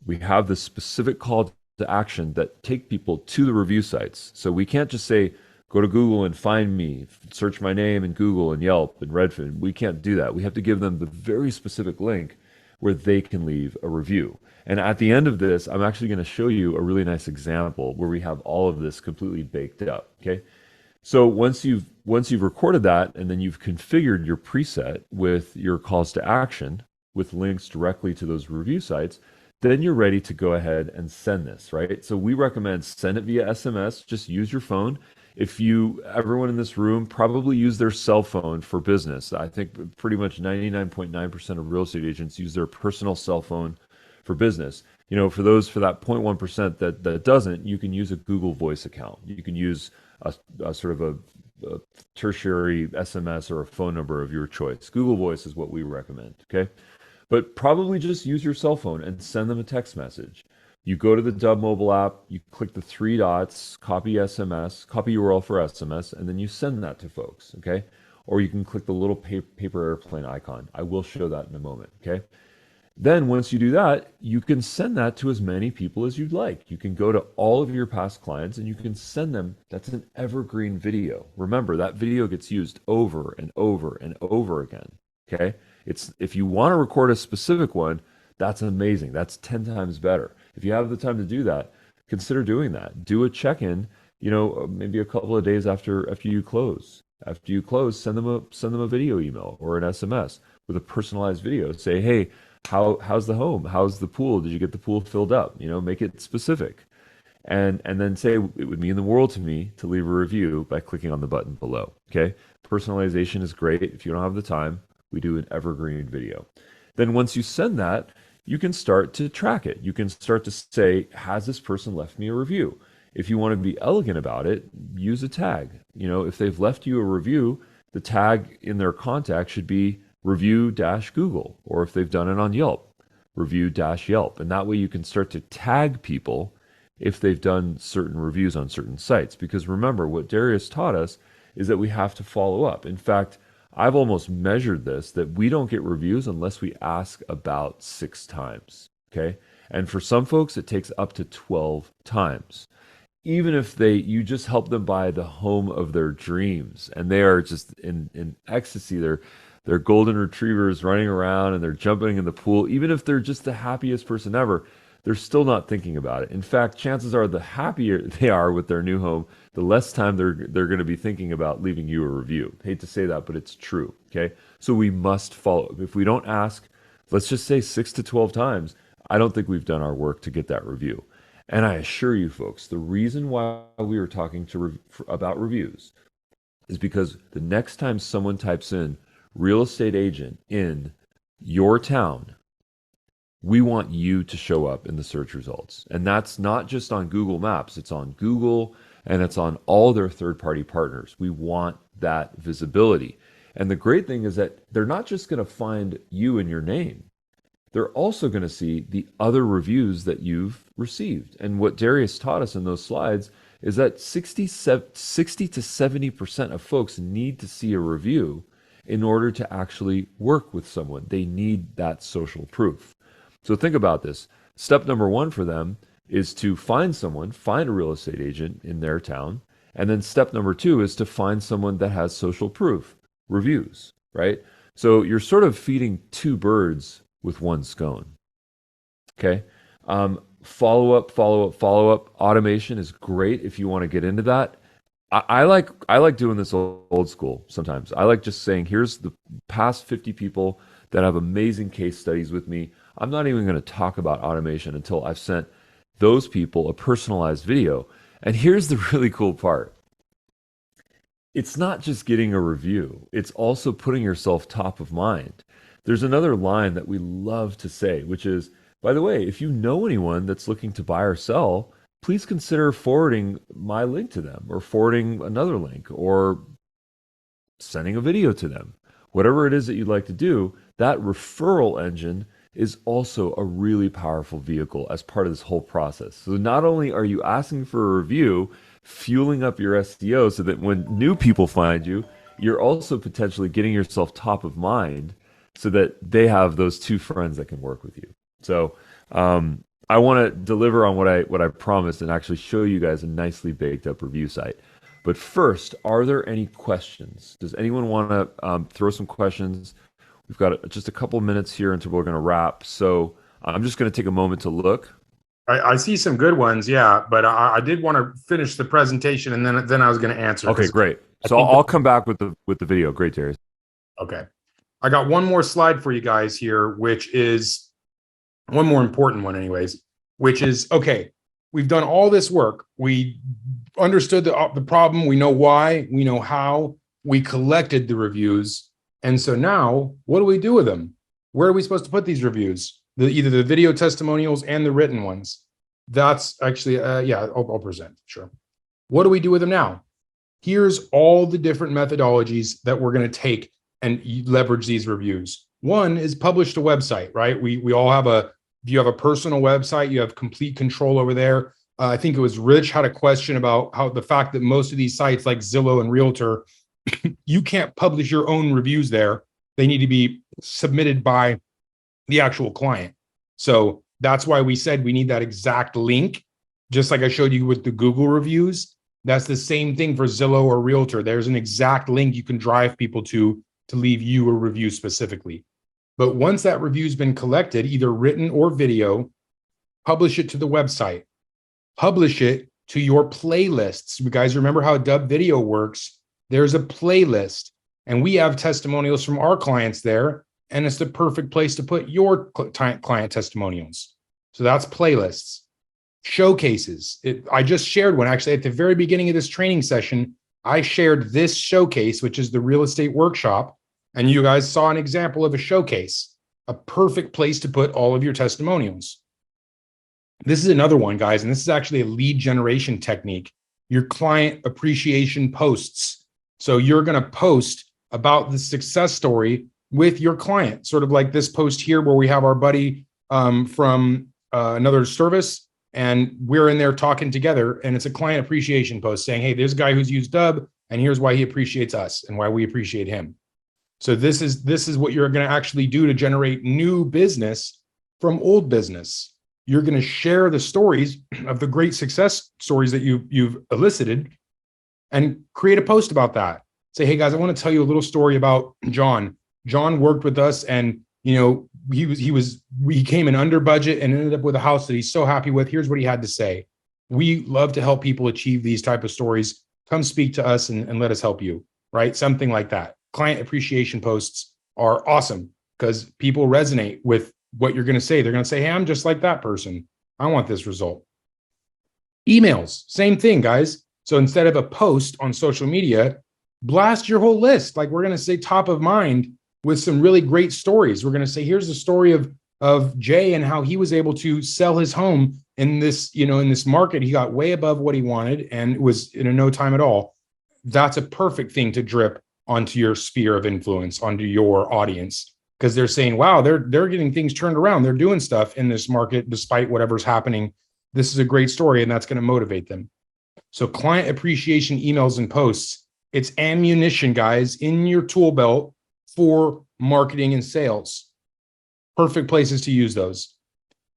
A: We have the specific call to action that take people to the review sites. So we can't just say, go to Google and find me, search my name in Google and Yelp and Redfin. We can't do that. We have to give them the very specific link where they can leave a review. And at the end of this, I'm actually going to show you a really nice example where we have all of this completely baked up, okay? So once you've recorded that and then you've configured your preset with your calls to action with links directly to those review sites, then you're ready to go ahead and send this, right? So we recommend send it via SMS. Just use your phone. Everyone in this room probably use their cell phone for business. I think pretty much 99.9% of real estate agents use their personal cell phone for business. You know, for that 0.1% that doesn't, you can use a Google Voice account. You can use a sort of a tertiary SMS or a phone number of your choice. Google Voice is what we recommend, okay? But probably just use your cell phone and send them a text message. You go to the Dubb mobile app, you click the three dots, copy SMS, copy URL for SMS, and then you send that to folks, okay? Or you can click the little paper airplane icon. I will show that in a moment, okay? Then once you do that, you can send that to as many people as you'd like. You can go to all of your past clients and you can send them, that's an evergreen video. Remember, that video gets used over and over and over again, okay? If you want to record a specific one, that's amazing. That's 10 times better. If you have the time to do that, consider doing that. Do a check-in, maybe a couple of days after you close. After you close, send them a video email or an SMS with a personalized video. Say, hey, how's the home? How's the pool? Did you get the pool filled up? You know, make it specific. And then say it would mean the world to me to leave a review by clicking on the button below. Okay. Personalization is great. If you don't have the time, we do an evergreen video. Then once you send that, you can start to track it. You can start to say, has this person left me a review? If you want to be elegant about it, use a tag. You know, if they've left you a review, the tag in their contact should be review-Google, or if they've done it on Yelp, review-Yelp. And that way you can start to tag people if they've done certain reviews on certain sites. Because remember, what Darius taught us is that we have to follow up. In fact, I've almost measured this, that we don't get reviews unless we ask about 6 times, okay? And for some folks, it takes up to 12 times. Even if you just help them buy the home of their dreams, and they are just in ecstasy, they're golden retrievers running around and they're jumping in the pool, even if they're just the happiest person ever, they're still not thinking about it. In fact, chances are the happier they are with their new home, the less time they're going to be thinking about leaving you a review. Hate to say that, but it's true. Okay. So we must follow. If we don't ask, let's just say 6 to 12 times, I don't think we've done our work to get that review. And I assure you folks, the reason why we were talking about reviews is because the next time someone types in real estate agent in your town, we want you to show up in the search results. And that's not just on Google Maps, it's on Google and it's on all their third-party partners. We want that visibility. And the great thing is that they're not just going to find you and your name. They're also going to see the other reviews that you've received. And what Darius taught us in those slides is that 60 to 70% of folks need to see a review in order to actually work with someone. They need that social proof. So think about this. Step number 1 for them is to find a real estate agent in their town. And then step number 2 is to find someone that has social proof, reviews, right? So you're sort of feeding 2 birds with 1 scone. Okay. Follow up. Automation is great if you want to get into that. I like doing this old school sometimes. I like just saying, here's the past 50 people that have amazing case studies with me. I'm not even going to talk about automation until I've sent those people a personalized video. And here's the really cool part. It's not just getting a review. It's also putting yourself top of mind. There's another line that we love to say, which is, by the way, if you know anyone that's looking to buy or sell, please consider forwarding my link to them, or forwarding another link, or sending a video to them. Whatever it is that you'd like to do, that referral engine is also a really powerful vehicle as part of this whole process. So not only are you asking for a review, fueling up your SEO so that when new people find you, you're also potentially getting yourself top of mind so that they have those 2 friends that can work with you. So I want to deliver on what I promised and actually show you guys a nicely baked up review site. But first, are there any questions? Does anyone want to throw some questions? We've got just a couple minutes here until we're going to wrap. So I'm just going to take a moment to look.
B: I see some good ones, yeah, but I did want to finish the presentation, and then I was going to answer.
A: Okay, great. So I'll come back with the video. Great, Darius.
B: Okay. I got one more slide for you guys here, which is one more important one anyways, which is, okay, we've done all this work. We understood the problem. We know why. We know how. We collected the reviews. And so now, what do we do with them? Where are we supposed to put these reviews? Either the video testimonials and the written ones. That's actually, I'll present, sure. What do we do with them now? Here's all the different methodologies that we're going to take and leverage these reviews. One is publish to website, right? We all have if you have a personal website, you have complete control over there. I think it was Rich had a question about how the fact that most of these sites like Zillow and Realtor, you can't publish your own reviews there. They need to be submitted by the actual client. So that's why we said we need that exact link, just like I showed you with the Google reviews. That's the same thing for Zillow or Realtor. There's an exact link you can drive people to leave you a review specifically. But once that review's been collected, either written or video, publish it to the website. Publish it to your playlists. You guys remember how Dubb Video works? There's a playlist, and we have testimonials from our clients there and it's the perfect place to put your client testimonials. So that's playlists. Showcases. I just shared one actually at the very beginning of this training session. I shared this showcase, which is the real estate workshop, and you guys saw an example of a showcase, a perfect place to put all of your testimonials. This is another one, guys, and this is actually a lead generation technique. Your client appreciation posts. So you're going to post about the success story with your client, sort of like this post here where we have our buddy from another service, and we're in there talking together, and it's a client appreciation post saying, hey, there's a guy who's used Dubb, and here's why he appreciates us and why we appreciate him. So this is what you're going to actually do to generate new business from old business. You're going to share the stories of the great success stories that you've elicited and create a post about that. Say, hey guys, I want to tell you a little story about John. John worked with us, and he came in under budget and ended up with a house that he's so happy with. Here's what he had to say. We love to help people achieve these type of stories. Come speak to us and let us help you, right? Something like that. Client appreciation posts are awesome because people resonate with what you're going to say. They're going to say, hey, I'm just like that person. I want this result. Emails, same thing, guys. So instead of a post on social media, blast your whole list. Like we're going to say top of mind with some really great stories. We're going to say, here's the story of Jay and how he was able to sell his home in this, in this market. He got way above what he wanted, and it was in no time at all. That's a perfect thing to drip onto your sphere of influence, onto your audience, because they're saying, wow, they're getting things turned around. They're doing stuff in this market despite whatever's happening. This is a great story, and that's going to motivate them. So client appreciation emails and posts, it's ammunition, guys, in your tool belt for marketing and sales. Perfect places to use those.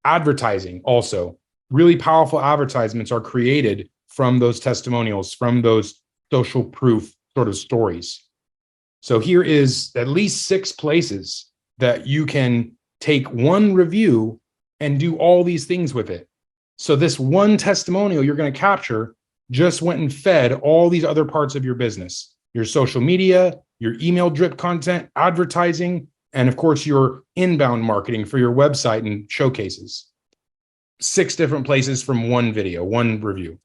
B: Advertising also. Really powerful advertisements are created from those testimonials, from those social proof sort of stories. So here is at least 6 places that you can take one review and do all these things with it. So this one testimonial you're going to capture just went and fed all these other parts of your business, your social media, your email drip content, advertising, and of course your inbound marketing for your website and showcases. 6 different places from one video, one review.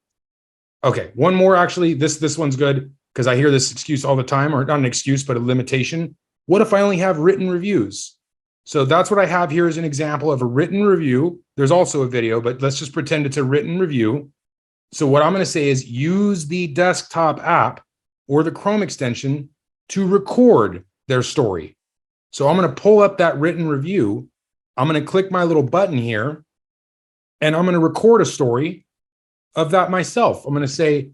B: Okay, one more actually. This one's good because I hear this excuse all the time, or not an excuse, but a limitation. What if I only have written reviews? So that's what I have here as an example of a written review. There's also a video, but let's just pretend it's a written review. So what I'm going to say is use the desktop app or the Chrome extension to record their story. So I'm going to pull up that written review. I'm going to click my little button here, and I'm going to record a story of that myself. I'm going to say,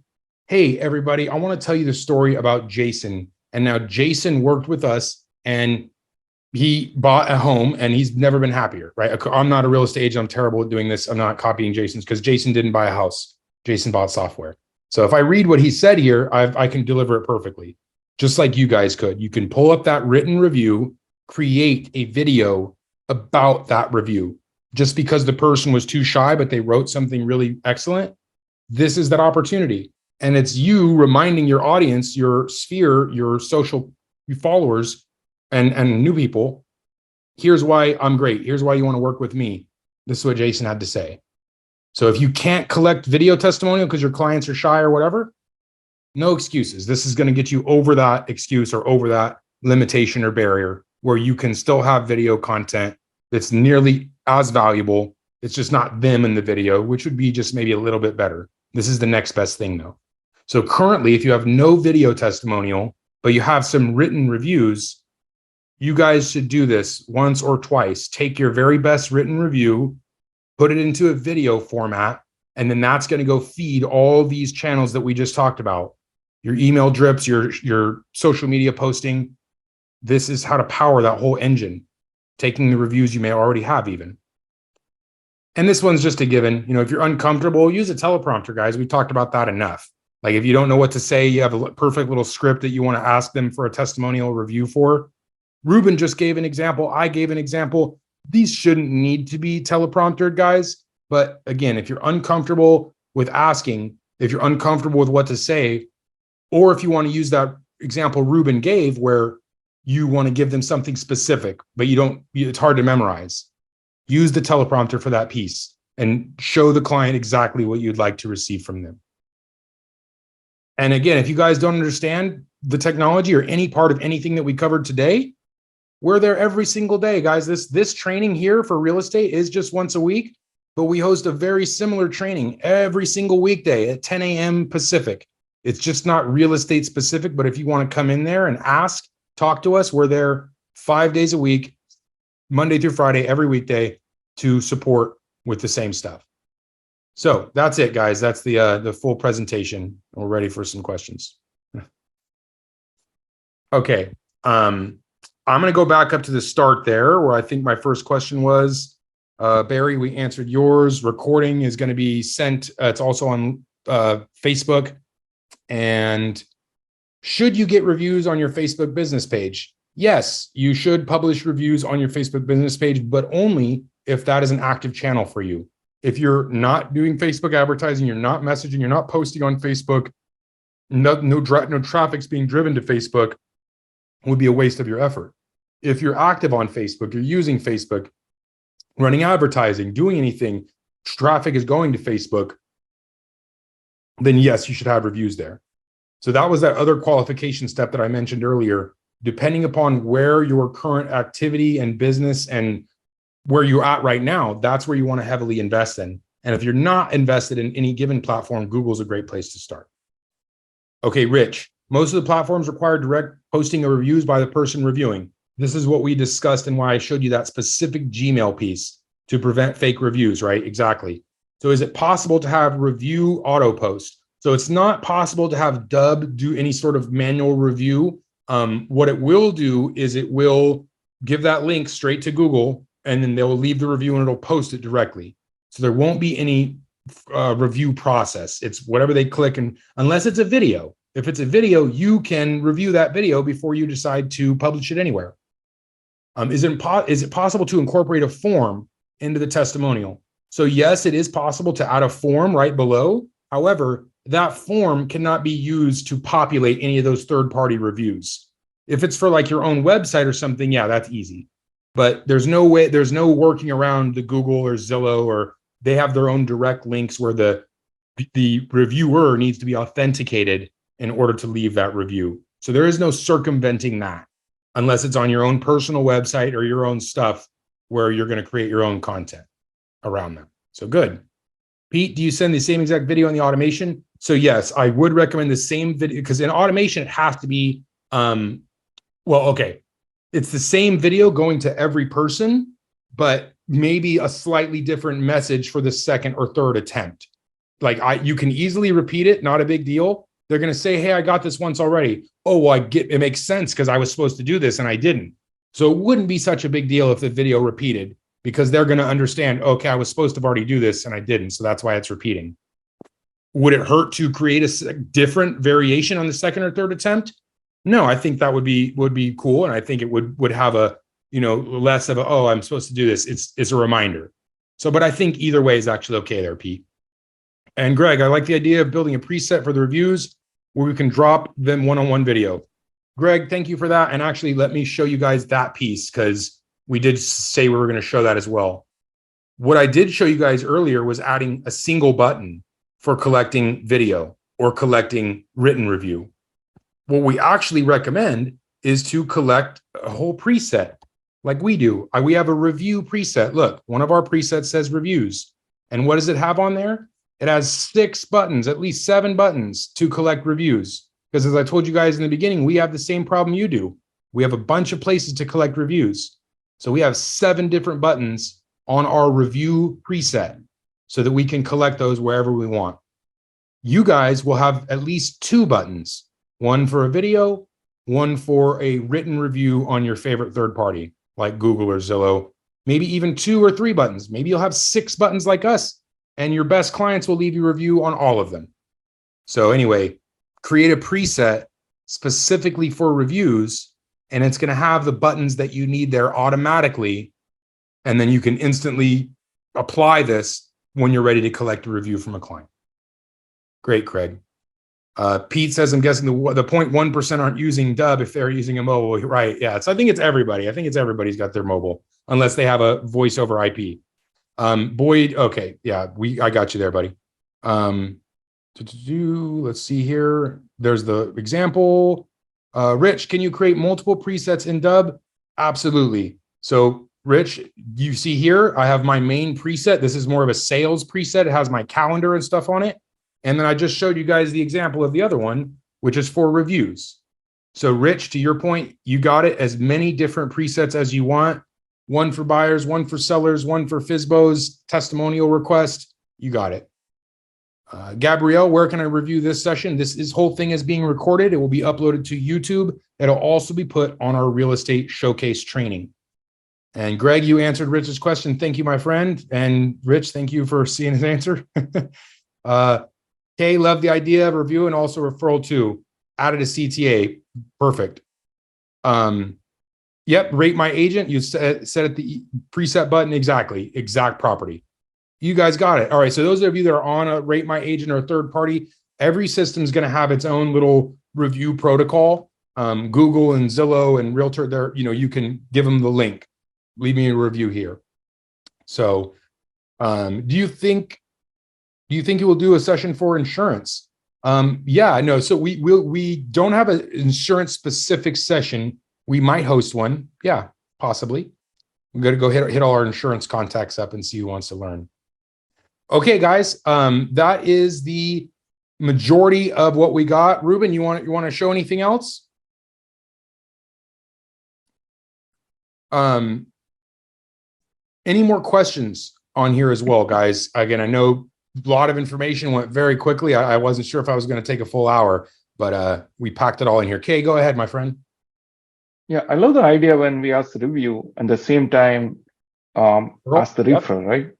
B: hey, everybody, I want to tell you the story about Jason. And now Jason worked with us, and he bought a home, and he's never been happier, right? I'm not a real estate agent. I'm terrible at doing this. I'm not copying Jason's because Jason didn't buy a house. Jason bought software. So if I read what he said here, I can deliver it perfectly, just like you guys could. You can pull up that written review, create a video about that review. Just because the person was too shy, but they wrote something really excellent, this is that opportunity. And it's you reminding your audience, your sphere, your social followers, and new people, here's why I'm great. Here's why you want to work with me. This is what Jason had to say. So if you can't collect video testimonial because your clients are shy or whatever, no excuses. This is going to get you over that excuse or over that limitation or barrier where you can still have video content that's nearly as valuable. It's just not them in the video, which would be just maybe a little bit better. This is the next best thing though. So currently, if you have no video testimonial, but you have some written reviews, you guys should do this once or twice. Take your very best written review, put it into a video format, and then that's going to go feed all these channels that we just talked about. Your email drips, your social media posting. This is how to power that whole engine, taking the reviews you may already have even. And this one's just a given. If you're uncomfortable, use a teleprompter, guys. We talked about that enough. Like if you don't know what to say, you have a perfect little script that you want to ask them for a testimonial review for. Ruben just gave an example. I gave an example. These shouldn't need to be telepromptered, guys. But again, if you're uncomfortable with asking, if you're uncomfortable with what to say, or if you want to use that example Ruben gave where you want to give them something specific, but it's hard to memorize. Use the teleprompter for that piece and show the client exactly what you'd like to receive from them. And again, if you guys don't understand the technology or any part of anything that we covered today, we're there every single day, guys. This training here for real estate is just once a week, but we host a very similar training every single weekday at 10 a.m. Pacific. It's just not real estate specific, but if you want to come in there and ask, talk to us, we're there 5 days a week, Monday through Friday, every weekday to support with the same stuff. So that's it, guys. That's the full presentation. We're ready for some questions. Okay. I'm going to go back up to the start there where I think my first question was, Barry, we answered yours. Recording is going to be sent. It's also on Facebook. And should you get reviews on your Facebook business page? Yes, you should publish reviews on your Facebook business page, but only if that is an active channel for you. If you're not doing Facebook advertising, you're not messaging, you're not posting on Facebook, no traffic's being driven to Facebook, would be a waste of your effort. If you're active on Facebook, you're using Facebook, running advertising, doing anything, traffic is going to Facebook, then yes, you should have reviews there. So that was that other qualification step that I mentioned earlier. Depending upon where your current activity and business and where you're at right now, that's where you want to heavily invest in. And if you're not invested in any given platform, Google's a great place to start. Okay, Rich, most of the platforms require direct posting of reviews by the person reviewing. This is what we discussed and why I showed you that specific Gmail piece to prevent fake reviews, right? Exactly. So is it possible to have review auto post? So it's not possible to have Dubb do any sort of manual review. What it will do is it will give that link straight to Google, and then they'll leave the review and it'll post it directly. So there won't be any review process. It's whatever they click, and unless it's a video. If it's a video, you can review that video before you decide to publish it anywhere. Is it possible to incorporate a form into the testimonial? So yes, it is possible to add a form right below. However, that form cannot be used to populate any of those third-party reviews. If it's for like your own website or something, yeah, that's easy. But there's no way, there's no working around the Google or Zillow, or they have their own direct links where the reviewer needs to be authenticated in order to leave that review. So there is no circumventing that unless it's on your own personal website or your own stuff where you're going to create your own content around them. So good. Pete, do you send the same exact video in the automation? So yes, I would recommend the same video, because in automation, it has to be, it's the same video going to every person, but maybe a slightly different message for the second or third attempt. Like you can easily repeat it, not a big deal. They're going to say, hey, I got this once already. Oh, well, it makes sense because I was supposed to do this and I didn't. So it wouldn't be such a big deal if the video repeated, because they're going to understand, okay, I was supposed to already do this and I didn't. So that's why it's repeating. Would it hurt to create a different variation on the second or third attempt? No, I think that would be cool. And I think it would have a, less of a, oh, I'm supposed to do this. It's a reminder. So, but I think either way is actually okay there, Pete. And Greg, I like the idea of building a preset for the reviews where we can drop them one-on-one video. Greg, thank you for that. And actually, let me show you guys that piece, because we did say we were going to show that as well. What I did show you guys earlier was adding a single button for collecting video or collecting written review. What we actually recommend is to collect a whole preset like we do. We have a review preset. Look, one of our presets says reviews. And what does it have on there? It has 6 buttons, at least 7 buttons to collect reviews. Because as I told you guys in the beginning, we have the same problem you do. We have a bunch of places to collect reviews. So we have 7 different buttons on our review preset so that we can collect those wherever we want. You guys will have at least 2 buttons, one for a video, one for a written review on your favorite third party, like Google or Zillow, maybe even 2 or 3 buttons. Maybe you'll have 6 buttons like us, and your best clients will leave you a review on all of them. So anyway, create a preset specifically for reviews, and it's going to have the buttons that you need there automatically. And then you can instantly apply this when you're ready to collect a review from a client. Great, Craig. Pete says, I'm guessing the 0.1% aren't using Dubb if they're using a mobile. Right. Yeah. So I think it's everybody. I think it's everybody's got their mobile unless they have a voice over IP. Boyd. Okay. Yeah. I got you there, buddy. Let's see here. There's the example. Rich, can you create multiple presets in Dubb? Absolutely. So Rich, you see here, I have my main preset. This is more of a sales preset. It has my calendar and stuff on it. And then I just showed you guys the example of the other one, which is for reviews. So Rich, to your point, you got it as many different presets as you want. One for buyers, one for sellers, one for FSBOs, testimonial request. You got it. Gabrielle, where can I review this session? This whole thing is being recorded. It will be uploaded to YouTube. It'll also be put on our real estate showcase training. And Greg, you answered Rich's question. Thank you, my friend. And Rich, thank you for seeing his answer. Kay, love the idea of review and also referral too. Added a CTA. Perfect. Yep, rate my agent. You set at the preset button. Exactly. Exact property. You guys got it. All right. So those of you that are on a rate my agent or a third party, every system is going to have its own little review protocol. Google and Zillow and Realtor, there, you can give them the link. Leave me a review here. So, do you think you will do a session for insurance? Yeah, no. So we don't have an insurance specific session. We might host one. Yeah, possibly. We're going to go hit all our insurance contacts up and see who wants to learn. Okay, guys, that is the majority of what we got. Ruben, you want to show anything else? Any more questions on here as well, guys? Again, I know a lot of information went very quickly. I wasn't sure if I was going to take a full hour, but we packed it all in here. Kay, go ahead, my friend.
D: Yeah, I love the idea when we ask the review and at the same time ask the referral, right?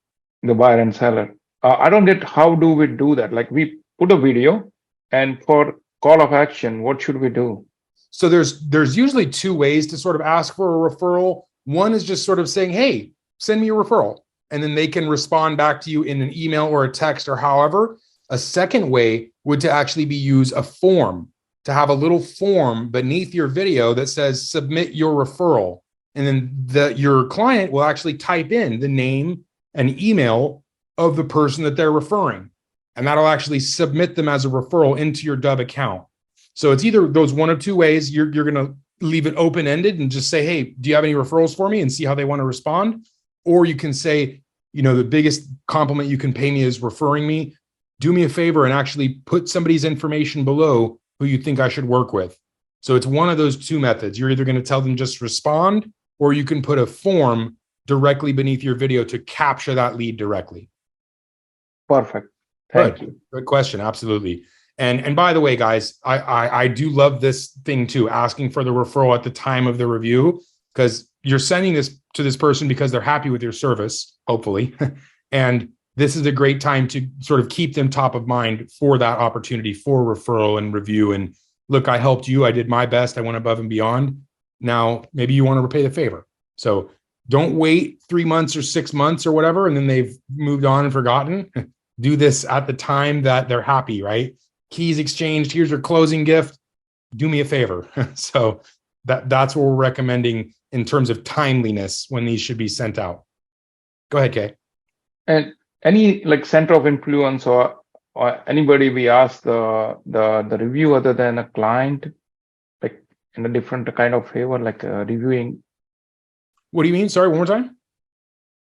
D: The buyer and seller. I don't get how do we do that? Like we put a video and for call of action, what should we do?
B: So there's usually two ways to sort of ask for a referral. One is just sort of saying, hey, send me a referral. And then they can respond back to you in an email or a text or however. A second way would to actually use a form, to have a little form beneath your video that says submit your referral. And then your client will actually type in the name and email of the person that they're referring. And that'll actually submit them as a referral into your Dubb account. So it's either those one of two ways. You're going to leave it open-ended and just say, hey, do you have any referrals for me, and see how they want to respond? Or you can say, the biggest compliment you can pay me is referring me. Do me a favor and actually put somebody's information below who you think I should work with. So it's one of those two methods. You're either going to tell them just respond, or you can put a form directly beneath your video to capture that lead directly.
D: Perfect. Thank you.
B: Good question. Absolutely. And by the way, guys, I do love this thing too, asking for the referral at the time of the review, because you're sending this to this person because they're happy with your service, hopefully. And this is a great time to sort of keep them top of mind for that opportunity for referral and review. And look, I helped you. I did my best. I went above and beyond. Now, maybe you want to repay the favor. So don't wait 3 months or 6 months or whatever, and then they've moved on and forgotten. Do this at the time that they're happy, right? Keys exchanged. Here's your closing gift. Do me a favor. So that's what we're recommending in terms of timeliness when these should be sent out. Go ahead, Kay.
D: And any like center of influence or anybody we ask the review other than a client, like in a different kind of favor, like reviewing.
B: What do you mean? Sorry, one more time.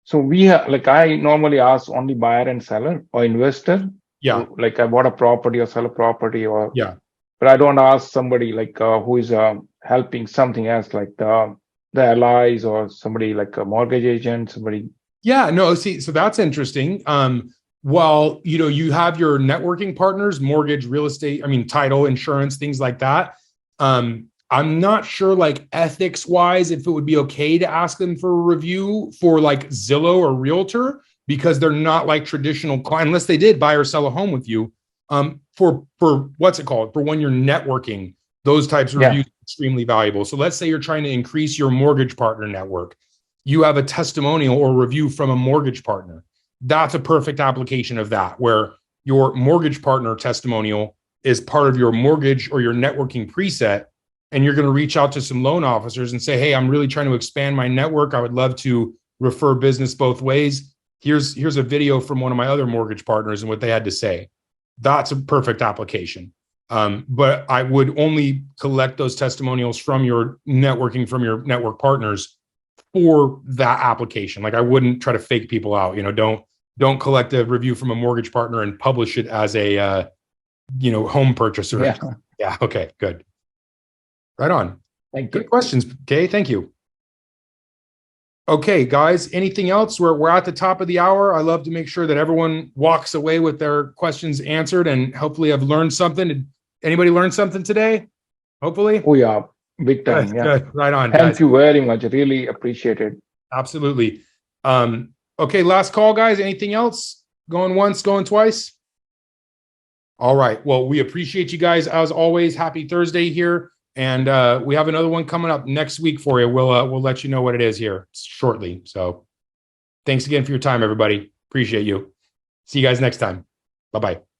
D: So I normally ask only buyer and seller or investor.
B: Yeah.
D: So, like I bought a property or sell a property or
B: yeah.
D: But I don't ask somebody like who is helping something else, like the allies or somebody like a mortgage agent, somebody.
B: Yeah, no, see, so that's interesting. Well, you have your networking partners, mortgage, real estate, title, insurance, things like that. I'm not sure, like ethics wise, if it would be okay to ask them for a review for like Zillow or Realtor, because they're not like traditional client, unless they did buy or sell a home with you. For what's it called? For when you're networking, those types of reviews are extremely valuable. So let's say you're trying to increase your mortgage partner network. You have a testimonial or review from a mortgage partner. That's a perfect application of that, where your mortgage partner testimonial is part of your mortgage or your networking preset, and you're going to reach out to some loan officers and say, hey, I'm really trying to expand my network. I would love to refer business both ways. Here's a video from one of my other mortgage partners and what they had to say. That's a perfect application. But I would only collect those testimonials from your networking, from your network partners for that application. Like I wouldn't try to fake people out. Don't collect a review from a mortgage partner and publish it as a home purchaser.
D: Yeah.
B: Yeah. Okay. Good. Right on.
D: Thank you.
B: Good questions. Okay. Thank you. Okay, guys. Anything else? We're at the top of the hour. I love to make sure that everyone walks away with their questions answered, and hopefully I've learned something. Did anybody learn something today? Hopefully.
D: Oh yeah, big time.
B: Good,
D: Yeah.
B: good. Right on,
D: Thank
B: guys.
D: you very much. Really appreciate it.
B: Absolutely. Okay, last call, guys. Anything else? Going once, going twice? All right. Well, we appreciate you guys as always. Happy Thursday here. And we have another one coming up next week for you. We'll let you know what it is here shortly. So thanks again for your time, everybody. Appreciate you. See you guys next time. Bye-bye.